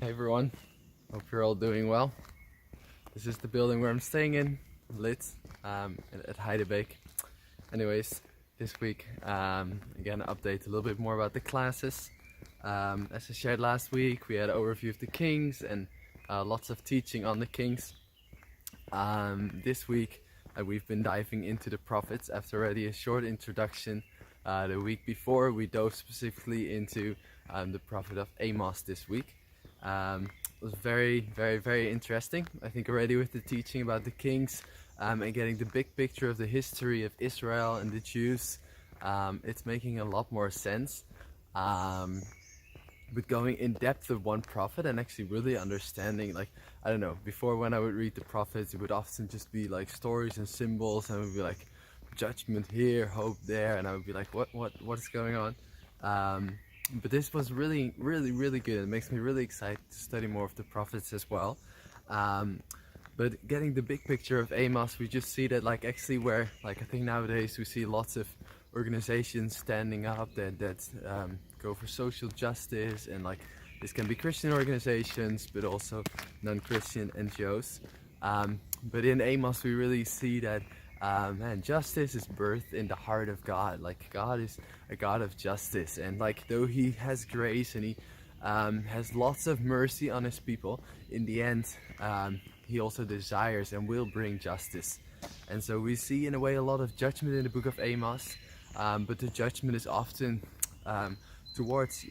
Hey everyone, hope you're all doing well. This is the building where I'm staying in, lit, at Heidebeek. Anyways, this week, again, update a little bit more about the classes. As I shared last week, we had an overview of the kings and lots of teaching on the kings. This week, we've been diving into the prophets after already a short introduction. The week before, we dove specifically into the prophet of Amos this week. It was very interesting. I think already with the teaching about the kings and getting the big picture of the history of Israel and the Jews, it's making a lot more sense. But going in depth of one prophet and actually really understanding, like, I don't know, before when I would read the prophets, it would often just be like stories and symbols, and it would be like judgment here, hope there, and I would be like, what is going on? But this was really good. It makes me really excited to study more of the prophets as well. But getting the big picture of Amos, we just see that, like, actually where, like, I think nowadays we see lots of organizations standing up that go for social justice, and like this can be Christian organizations but also non-Christian NGOs. But in Amos we really see that justice is birthed in the heart of God. Like, God is a God of justice, and like, though He has grace and He has lots of mercy on His people, in the end He also desires and will bring justice. And so we see in a way a lot of judgment in the book of Amos, but the judgment is often towards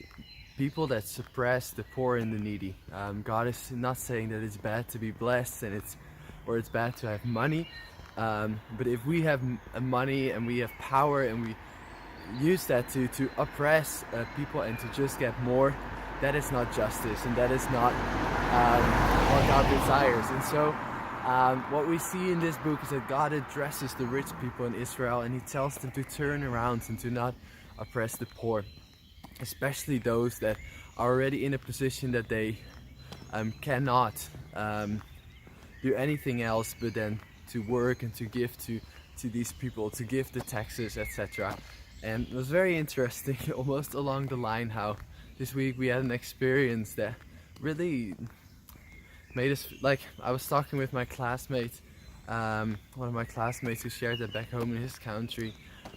people that suppress the poor and the needy. God is not saying that it's bad to be blessed and it's bad to have money. But if we have money and we have power and we use that to oppress people and to just get more, that is not justice, and that is not what God desires. And so what we see in this book is that God addresses the rich people in Israel, and He tells them to turn around and to not oppress the poor, especially those that are already in a position that they cannot do anything else but then to work and to give to these people, to give the taxes, etc. And it was very interesting, almost along the line, how this week we had an experience that really made us, like, I was talking with my classmate, one of my classmates who shared that back home in his country,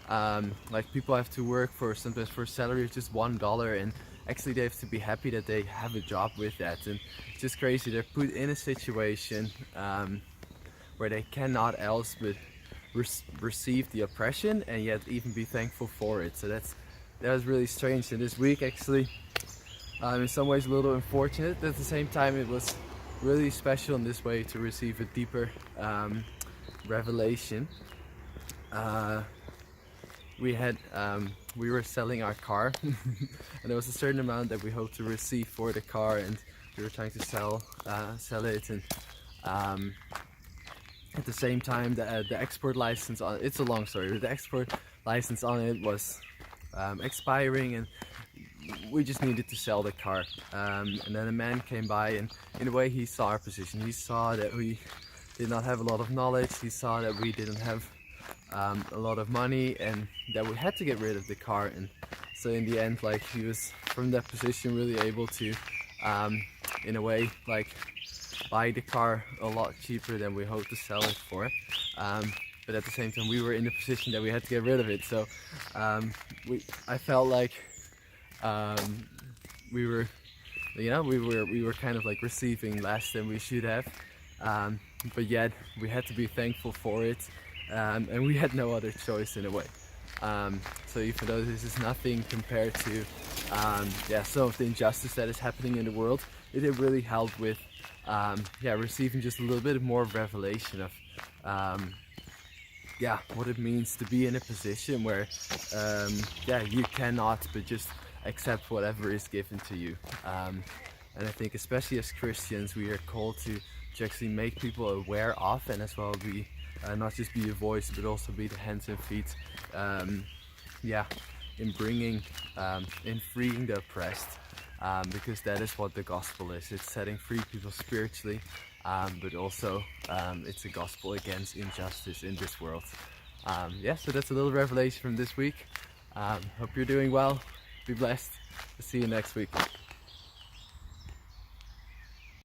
like, people have to work sometimes for a salary of just $1, and actually they have to be happy that they have a job with that. And it's just crazy, they're put in a situation where they cannot else but receive the oppression and yet even be thankful for it. So that was really strange. And this week, actually, in some ways a little unfortunate, but at the same time it was really special in this way to receive a deeper revelation. We were selling our car and there was a certain amount that we hoped to receive for the car, and we were trying to sell it, and at the same time the export license on it's a long story, but the export license on it was expiring, and we just needed to sell the car. And then a man came by, and in a way he saw our position. He saw that we did not have a lot of knowledge. He saw that we didn't have a lot of money, and that we had to get rid of the car. And so in the end, like, he was from that position really able to in a way, like, buy the car a lot cheaper than we hoped to sell it for. But at the same time we were in the position that we had to get rid of it. So I felt like we were kind of like receiving less than we should have, but yet we had to be thankful for it, and we had no other choice in a way. So even though this is nothing compared to some of the injustice that is happening in the world, it did really help with receiving just a little bit more revelation of what it means to be in a position where you cannot but just accept whatever is given to you. And I think especially as Christians we are called to actually make people aware of, and as well be not just be a voice but also be the hands and feet in bringing in freeing the oppressed, because that is what the gospel is. It's setting free people spiritually, but also it's a gospel against injustice in this world. So that's a little revelation from this week. Hope you're doing well. Be blessed. See you next week.